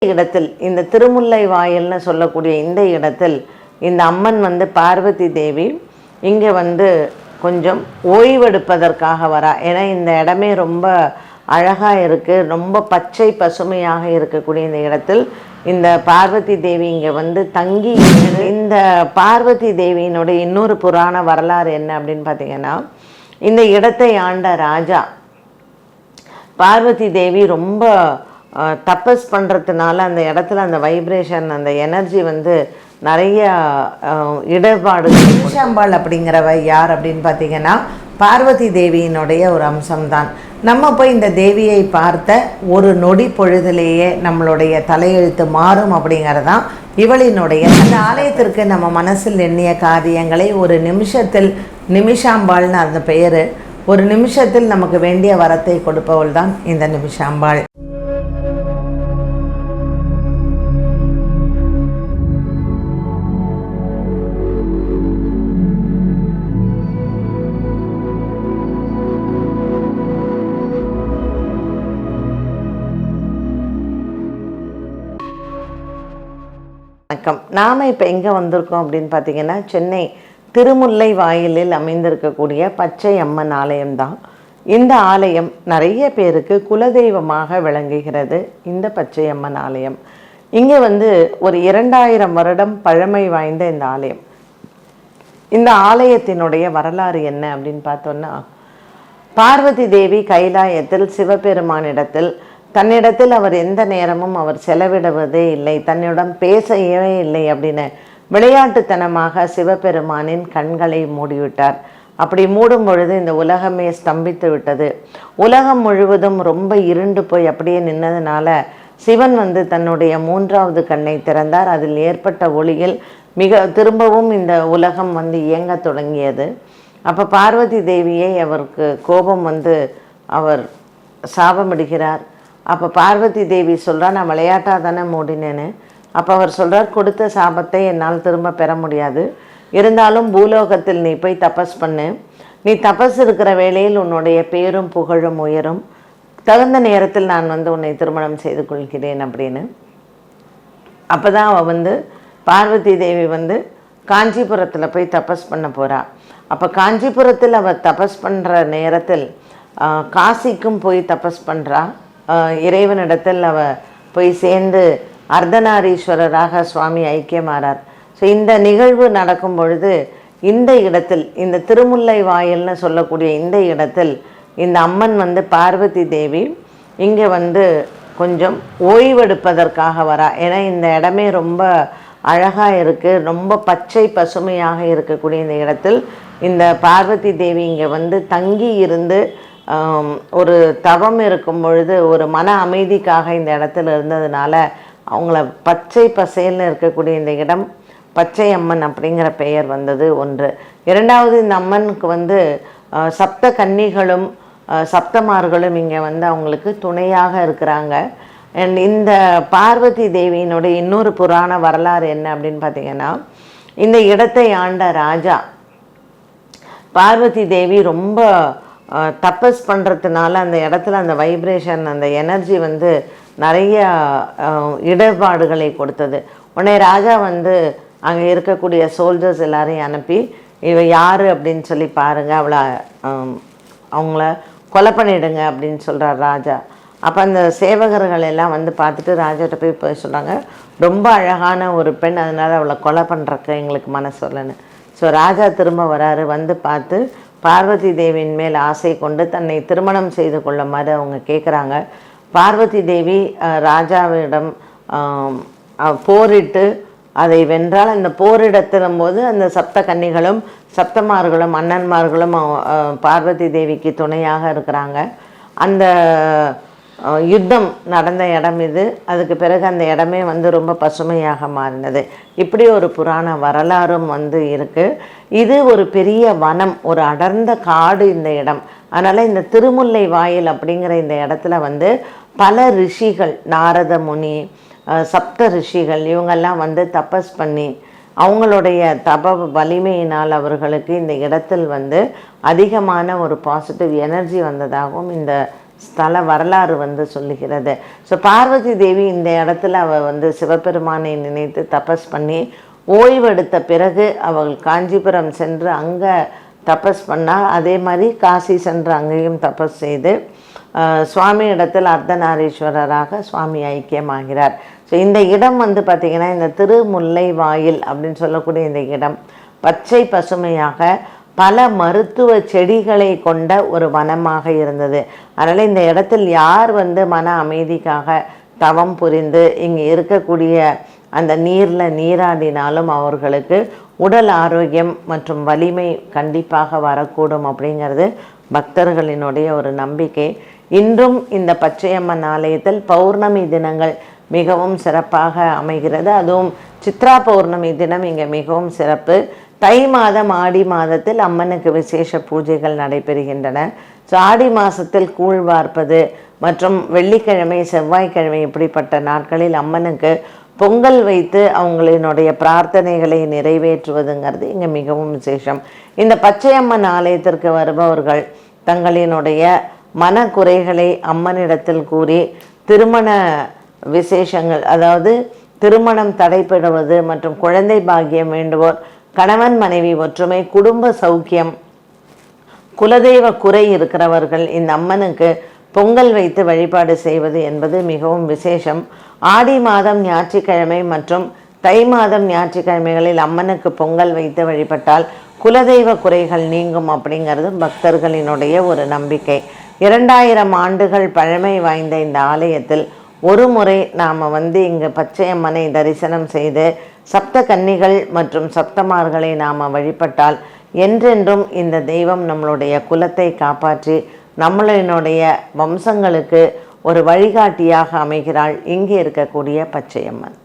இடத்தில் இந்த திருமுல்லை வாயில்னு சொல்லக்கூடிய இந்த இடத்தில் இந்த அம்மன் பார்வதி தேவி இங்கே கொஞ்சம் ஓய்வெடுப்பதற்காக வரா. ஏன்னா இந்த இடமே ரொம்ப அழகாக இருக்குது, ரொம்ப பச்சை பசுமையாக இருக்கக்கூடிய இந்த இடத்தில் இந்த பார்வதி தேவி இங்கே தங்கி. இந்த பார்வதி தேவியினுடைய இன்னொரு புராண வரலாறு என்ன அப்படின்னு பார்த்தீங்கன்னா, இந்த இடத்தை ஆண்ட ராஜா பார்வதி தேவி ரொம்ப தபஸ் பண்ணுறதுனால அந்த இடத்துல அந்த வைப்ரேஷன், அந்த எனர்ஜி நிறைய இடர்பாடுகள். நிமிஷாம்பாள் அப்படிங்கிறவ யார் அப்படின்னு பார்த்தீங்கன்னா, பார்வதி தேவியினுடைய ஒரு அம்சம்தான். நம்ம போய் இந்த தேவியை பார்த்த ஒரு நொடி பொழுதிலேயே நம்மளுடைய தலையெழுத்து மாறும் அப்படிங்கிறதான் இவளினுடைய. அந்த ஆலயத்திற்கு நம்ம மனசில் எண்ணிய காரியங்களை ஒரு நிமிஷத்தில், நிமிஷாம்பாள்னு அந்த பெயர், ஒரு நிமிஷத்தில் நமக்கு வேண்டிய வரத்தை கொடுப்பவள் தான் இந்த நிமிஷாம்பாள். வணக்கம். நாம் இப்போ எங்கே வந்திருக்கோம் அப்படின்னு பார்த்தீங்கன்னா, சென்னை திருமுல்லை வாயிலில் அமைந்திருக்கக்கூடிய பச்சை அம்மன் ஆலயம்தான். இந்த ஆலயம் நிறைய பேருக்கு குலதெய்வமாக விளங்குகிறது. இந்த பச்சை அம்மன் ஆலயம் இங்கே ஒரு 2000 வருடம் பழமை வாய்ந்த இந்த ஆலயம். இந்த ஆலயத்தினுடைய வரலாறு என்ன அப்படின்னு பார்த்தோன்னா, பார்வதி தேவி கைலாயத்தில் சிவபெருமானிடத்தில் தன்னிடத்தில் அவர் எந்த நேரமும் அவர் செலவிடுவதே இல்லை, தன்னிடம் பேசவே இல்லை அப்படின்னு விளையாட்டுத்தனமாக சிவபெருமானின் கண்களை மூடிவிட்டார். அப்படி மூடும் பொழுது இந்த உலகமே ஸ்தம்பித்து விட்டது. உலகம் முழுவதும் ரொம்ப இருண்டு போய் அப்படியே நின்னதுனால சிவன் தன்னுடைய 3வது கண்ணை திறந்தார். அதில் ஏற்பட்ட ஒளியில் திரும்பவும் இந்த உலகம் இயங்க தொடங்கியது. அப்போ பார்வதி தேவியை அவருக்கு கோபம் அவர் சாபமிடுகிறார். அப்போ பார்வதி தேவி சொல்கிறார், நான் விளையாட்டாக தானே மூடினேன்னு. அப்போ அவர் சொல்கிறார், கொடுத்த சாபத்தை என்னால் திரும்ப பெற முடியாது, இருந்தாலும் பூலோகத்தில் நீ போய் தபஸ் பண்ணு, நீ தபஸ் இருக்கிற வேளையில் உன்னுடைய பேரும் புகழும் உயரும், தகுந்த நேரத்தில் நான் உன்னை திருமணம் செய்து கொள்கிறேன் அப்படின்னு. அப்போ தான் அவள் பார்வதி தேவி காஞ்சிபுரத்தில் போய் தபஸ் பண்ண போகிறா. அப்போ காஞ்சிபுரத்தில் அவள் தபஸ் பண்ணுற நேரத்தில் காசிக்கும் போய் தபஸ் பண்ணுறா. இறைவனிடத்தில் அவள் போய் சேர்ந்து அர்த்தநாரீஸ்வரராக சுவாமி ஐக்கியமாறார். ஸோ இந்த நிகழ்வு நடக்கும் பொழுது இந்த இடத்தில், இந்த திருமுல்லை வாயில்னு சொல்லக்கூடிய இந்த இடத்தில் இந்த அம்மன் பார்வதி தேவி இங்கே கொஞ்சம் ஓய்வெடுப்பதற்காக வரா. ஏன்னா இந்த இடமே ரொம்ப அழகாக இருக்குது, ரொம்ப பச்சை பசுமையாக இருக்கக்கூடிய இந்த இடத்தில் இந்த பார்வதி தேவி இங்கே தங்கி இருந்து ஒரு தவம் இருக்கும் பொழுது ஒரு மன அமைதிக்காக இந்த இடத்துல இருந்ததுனால அவங்கள பச்சை பசேல்னு இருக்கக்கூடிய இந்த இடம் பச்சை அம்மன் அப்படிங்கிற பெயர் வந்தது ஒன்று. இரண்டாவது, இந்த அம்மனுக்கு சப்த கன்னிகளும் சப்தமார்களும் இங்கே அவங்களுக்கு துணையாக இருக்கிறாங்க. அண்ட் இந்த பார்வதி தேவியினுடைய இன்னொரு புராண வரலாறு என்ன அப்படின்னு பார்த்தீங்கன்னா, இந்த இடத்தை ஆண்ட ராஜா பார்வதி தேவி ரொம்ப தபஸ் பண்ணுறதுனால அந்த இடத்துல அந்த வைப்ரேஷன், அந்த எனர்ஜி நிறைய இடர்பாடுகளை கொடுத்தது. உடனே ராஜா அங்கே இருக்கக்கூடிய சோல்ஜர்ஸ் எல்லாரையும் அனுப்பி, இவ யார் அப்படின்னு சொல்லி பாருங்கள், அவங்கள கொலை பண்ணிவிடுங்க அப்படின்னு சொல்கிறார் ராஜா. அப்போ அந்த சேவகர்கள் எல்லாம் பார்த்துட்டு ராஜாட்ட போய் சொல்கிறாங்க, ரொம்ப அழகான ஒரு பெண், அதனால் அவளை கொலை பண்ணுறக்கு எங்களுக்கு மனசு வரலன்னு. ஸோ ராஜா திரும்ப வராரு. பார்த்து பார்வதி தேவியின் மேல் ஆசை கொண்டு தன்னை திருமணம் செய்து கொள்ளுமாறு அவங்க கேட்குறாங்க. பார்வதி தேவி ராஜாவிடம் போரிட்டு அதை வென்றால், அந்த போரிடத்திலும் போது அந்த சப்த கன்னிகளும் சப்தமார்களும் அண்ணன்மார்களும் பார்வதி தேவிக்கு துணையாக இருக்கிறாங்க. அந்த யுத்தம் நடந்த இடம் இது. அதுக்கு பிறகு அந்த இடமே ரொம்ப பசுமையாக மாறினது. இப்படி ஒரு புராண வரலாறும் இருக்குது. இது ஒரு பெரிய வனம், ஒரு அடர்ந்த காடு இந்த இடம். அதனால் இந்த திருமுல்லை வாயில் அப்படிங்கிற இந்த இடத்துல பல ரிஷிகள், நாரத முனி, சப்த ரிஷிகள், இவங்கெல்லாம் தபஸ் பண்ணி அவங்களுடைய தப வலிமையினால் அவர்களுக்கு இந்த இடத்தில் அதிகமான ஒரு பாசிட்டிவ் எனர்ஜி வந்ததாகவும் இந்த ஸ்தல வரலாறு சொல்லுகிறது. ஸோ பார்வதி தேவி இந்த இடத்துல அவள் சிவபெருமானை நினைத்து தபஸ் பண்ணி ஓய்வெடுத்த பிறகு அவள் காஞ்சிபுரம் சென்று அங்கே தபஸ் பண்ணால். அதே மாதிரி காசி சென்று அங்கேயும் தபஸ் செய்து சுவாமி இடத்தில் அர்த்தநாரீஸ்வரராக சுவாமி ஐக்கியமாகிறார். ஸோ இந்த இடம் பார்த்திங்கன்னா இந்த திருமுல்லை வாயில் அப்படின்னு சொல்லக்கூடிய இந்த இடம் பச்சை பசுமையாக பல மருத்துவ செடிகளை கொண்ட ஒரு வனமாக இருந்தது. அதனால் இந்த இடத்தில் யார் மன அமைதிக்காக தவம் புரிந்து இங்கே இருக்கக்கூடிய அந்த நீரில் நீராடினாலும் அவர்களுக்கு உடல் ஆரோக்கியம் மற்றும் வலிமை கண்டிப்பாக வரக்கூடும் அப்படிங்கிறது பக்தர்களினுடைய ஒரு நம்பிக்கை. இன்றும் இந்த பச்சையம்மன் ஆலயத்தில் பௌர்ணமி தினங்கள் மிகவும் சிறப்பாக அமைகிறது. அதுவும் சித்ரா பௌர்ணமி தினம் இங்கே மிகவும் சிறப்பு. தை மாதம் ஆடி மாதத்தில் அம்மனுக்கு விசேஷ பூஜைகள் நடைபெறுகின்றன. ஸோ ஆடி மாதத்தில் கூழ் வார்ப்பது மற்றும் வெள்ளிக்கிழமை செவ்வாய்க்கிழமை இப்படிப்பட்ட நாட்களில் அம்மனுக்கு பொங்கல் வைத்து அவங்களினுடைய பிரார்த்தனைகளை நிறைவேற்றுவதுங்கிறது இங்கே மிகவும் விசேஷம். இந்த பச்சையம்மன் ஆலயத்திற்கு வருபவர்கள் தங்களினுடைய மனக்குறைகளை அம்மனிடத்தில் கூறி திருமண விசேஷங்கள், அதாவது திருமணம் தடைபடுவது மற்றும் குழந்தை பாக்கியம் வேண்டுவோர், கணவன் மனைவி ஒற்றுமை, குடும்ப சௌக்கியம், குலதெய்வ குறை இருக்கிறவர்கள் இந்த அம்மனுக்கு பொங்கல் வைத்து வழிபாடு செய்வது என்பது மிகவும் விசேஷம். ஆடி மாதம் ஞாயிற்றுக்கிழமை மற்றும் தை மாதம் ஞாயிற்றுக்கிழமைகளில் அம்மனுக்கு பொங்கல் வைத்து வழிபட்டால் குலதெய்வ குறைகள் நீங்கும் அப்படிங்கிறது பக்தர்களினுடைய ஒரு நம்பிக்கை. 2000 ஆண்டுகள் பழமை வாய்ந்த இந்த ஆலயத்தில் ஒரு முறை நாம் இங்கே பச்சையம்மனை தரிசனம் செய்து சப்த கன்னிகள் மற்றும் சப்தமார்களை நாம் வழிபட்டால் என்றென்றும் இந்த தெய்வம் நம்மளுடைய குலத்தை காப்பாற்றி நம்மளினுடைய வம்சங்களுக்கு ஒரு வழிகாட்டியாக அமைகிறாள் இங்கே இருக்கக்கூடிய பச்சையம்மன்.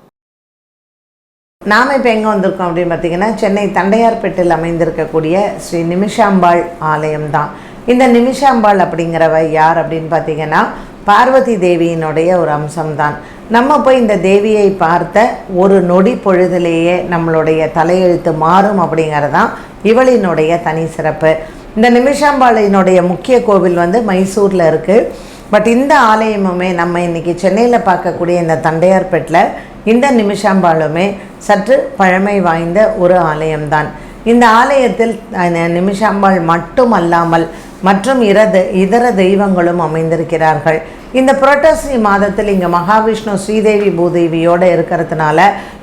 நாம் இப்போ எங்கே வந்திருக்கோம் அப்படின்னு பார்த்திங்கன்னா சென்னை தண்டையார்பேட்டில் அமைந்திருக்கக்கூடிய ஸ்ரீ நிமிஷாம்பாள் ஆலயம்தான். இந்த நிமிஷாம்பாள் அப்படிங்கிறவ யார் அப்படின்னு பார்த்திங்கன்னா பார்வதி தேவியினுடைய ஒரு அம்சம்தான். நம்ம போய் இந்த தேவியை பார்த்த ஒரு நொடி பொழுதிலேயே நம்மளுடைய தலையெழுத்து மாறும் அப்படிங்கிறதான் இவளினுடைய தனி சிறப்பு. இந்த நிமிஷாம்பாளினுடைய முக்கிய கோவில் மைசூரில் இருக்குது. பட் இந்த ஆலயமுமே நம்ம இன்றைக்கி சென்னையில் பார்க்கக்கூடிய இந்த தண்டையார்பேட்டில் இந்த நிமிஷாம்பாளுமே சற்று பழமை வாய்ந்த ஒரு ஆலயம்தான். இந்த ஆலயத்தில் நிமிஷாம்பாள் மட்டும் அல்லாமல் மற்றும் இதர தெய்வங்களும் அமைந்திருக்கிறார்கள். இந்த புரட்டாசி மாதத்தில் இங்கே மகாவிஷ்ணு ஸ்ரீதேவி பூதேவியோடு இருக்கிறதுனால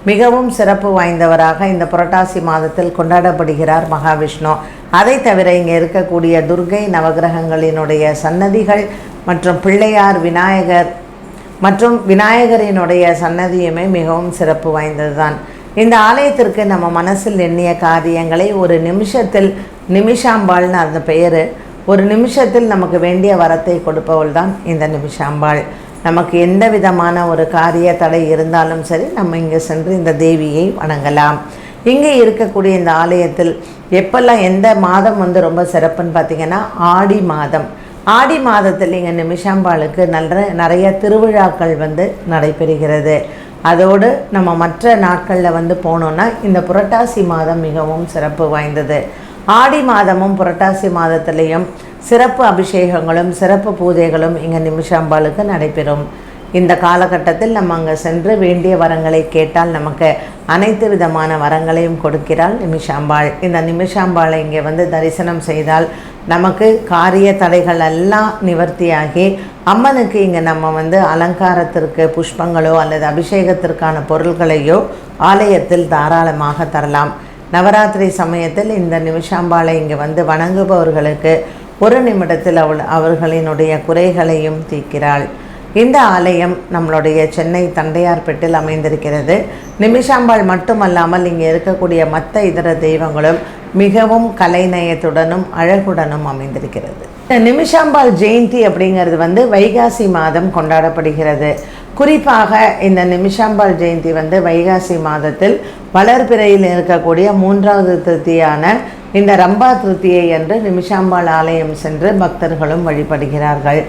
மிகவும் சிறப்பு வாய்ந்தவராக இந்த புரட்டாசி மாதத்தில் கொண்டாடப்படுகிறார் மகாவிஷ்ணு. அதை தவிர இங்கே இருக்கக்கூடிய துர்கை நவகிரகங்களினுடைய சன்னதிகள் மற்றும் பிள்ளையார் விநாயகர் மற்றும் விநாயகரினுடைய சன்னதியுமே மிகவும் சிறப்பு வாய்ந்தது தான். இந்த ஆலயத்திற்கு நம்ம மனசில் எண்ணிய காரியங்களை ஒரு நிமிஷத்தில், நிமிஷாம்பாள்னு அந்த பெயர், ஒரு நிமிஷத்தில் நமக்கு வேண்டிய வரத்தை கொடுப்பவள் தான் இந்த நிமிஷாம்பாள். நமக்கு எந்த விதமான ஒரு காரிய தடை இருந்தாலும் சரி நம்ம இங்கே சென்று இந்த தேவியை வணங்கலாம். இங்கே இருக்கக்கூடிய இந்த ஆலயத்தில் எப்பெல்லாம் எந்த மாதம் ரொம்ப சிறப்புன்னு பார்த்திங்கன்னா ஆடி மாதம். ஆடி மாதத்தில் இங்கே நிமிஷாம்பாளுக்கு நிறைய திருவிழாக்கள் நடைபெறுகிறது. அதோடு நம்ம மற்ற நாட்களில் போனோன்னா இந்த புரட்டாசி மாதம் மிகவும் சிறப்பு வாய்ந்தது. ஆடி மாதமும் புரட்டாசி மாதத்திலையும் சிறப்பு அபிஷேகங்களும் சிறப்பு பூஜைகளும் இங்கே நிமிஷாம்பாளுக்கு நடைபெறும். இந்த காலகட்டத்தில் நம்ம அங்கே சென்று வேண்டிய வரங்களை கேட்டால் நமக்கு அனைத்து விதமான வரங்களையும் கொடுக்கிறாள் நிமிஷாம்பாள். இந்த நிமிஷாம்பாளை இங்கே தரிசனம் செய்தால் நமக்கு காரிய தடைகள் எல்லாம் நிவர்த்தியாகி அம்மனுக்கு இங்கே நம்ம அலங்காரத்திற்கு புஷ்பங்களோ அல்லது அபிஷேகத்திற்கான பொருள்களையோ ஆலயத்தில் தாராளமாக தரலாம். நவராத்திரி சமயத்தில் இந்த நிமிஷாம்பாளை இங்கே வணங்குபவர்களுக்கு ஒரு நிமிடத்தில் அவர்களினுடைய குறைகளையும் தீர்க்கிறாள். இந்த ஆலயம் நம்மளுடைய சென்னை தண்டையார்பேட்டில் அமைந்திருக்கிறது. நிமிஷாம்பாள் மட்டுமல்லாமல் இங்கே இருக்கக்கூடிய மற்ற இதர தெய்வங்களும் மிகவும் கலைநயத்துடனும் அழகுடனும் அமைந்திருக்கிறது. நிமிஷாம்பாள் ஜெயந்தி அப்படிங்கிறது வைகாசி மாதம் கொண்டாடப்படுகிறது. குறிப்பாக இந்த நிமிஷாம்பாள் ஜெயந்தி வைகாசி மாதத்தில் வளர்பிறையில் இருக்கக்கூடிய 3வது திருத்தியான இந்த ரம்பா திருத்தியை என்று நிமிஷாம்பாள் ஆலயம் சென்று பக்தர்களும் வழிபடுகிறார்கள்.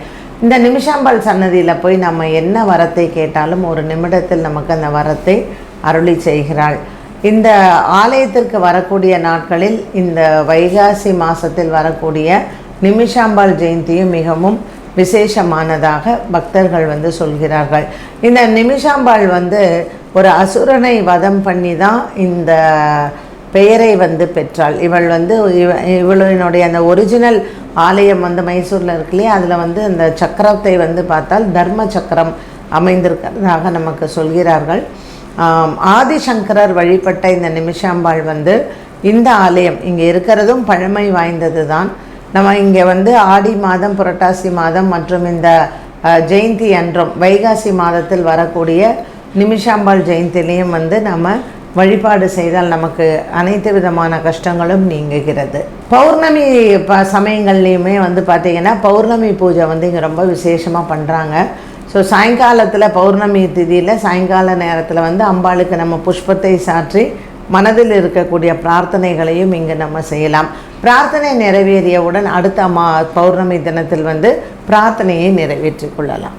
இந்த நிமிஷாம்பாள் சன்னதியில் போய் நம்ம என்ன வரத்தை கேட்டாலும் ஒரு நிமிடத்தில் நமக்கு அந்த வரத்தை அருளி செய்கிறாள். இந்த ஆலயத்திற்கு வரக்கூடிய நாட்களில் இந்த வைகாசி மாதத்தில் வரக்கூடிய நிமிஷாம்பாள் ஜெயந்தியும் மிகவும் விசேஷமானதாக பக்தர்கள் வந்து சொல்கிறார்கள். இந்த நிமிஷாம்பாள் வந்து ஒரு அசுரனை வதம் பண்ணி தான் இந்த பெயரை வந்து பெற்றாள். இவள் வந்து இவளினுடைய அந்த ஒரிஜினல் ஆலயம் வந்து மைசூரில் இருக்கு இல்லையா, அதில் வந்து அந்த சக்கரத்தை வந்து பார்த்தால் தர்ம சக்கரம் அமைந்திருக்கிறதாக நமக்கு சொல்கிறார்கள். ஆதிசங்கரர் வழிபட்ட இந்த நிமிஷாம்பாள் வந்து இந்த ஆலயம் இங்கே இருக்கிறதும் பழமை வாய்ந்தது தான். நம்ம இங்கே வந்து ஆடி மாதம், புரட்டாசி மாதம் மற்றும் இந்த ஜெயந்தி அன்றும் வைகாசி மாதத்தில் வரக்கூடிய நிமிஷாம்பாள் ஜெயந்திலையும் வந்து நம்ம வழிபாடு செய்தால் நமக்கு அனைத்து விதமான கஷ்டங்களும் நீங்குகிறது. பௌர்ணமி சமயங்கள்லேயுமே வந்து பார்த்திங்கன்னா பௌர்ணமி பூஜை வந்து இங்கே ரொம்ப விசேஷமாக பண்ணுறாங்க. ஸோ சாயங்காலத்தில் பௌர்ணமி திதியில் சாயங்கால நேரத்தில் வந்து அம்பாளுக்கு நம்ம புஷ்பத்தை சாற்றி மனதில் இருக்கக்கூடிய பிரார்த்தனைகளையும் இங்கே நம்ம செய்யலாம். பிரார்த்தனை நிறைவேறியவுடன் அடுத்த பௌர்ணமி தினத்தில் வந்து பிரார்த்தனையை நிறைவேற்றிக் கொள்ளலாம்.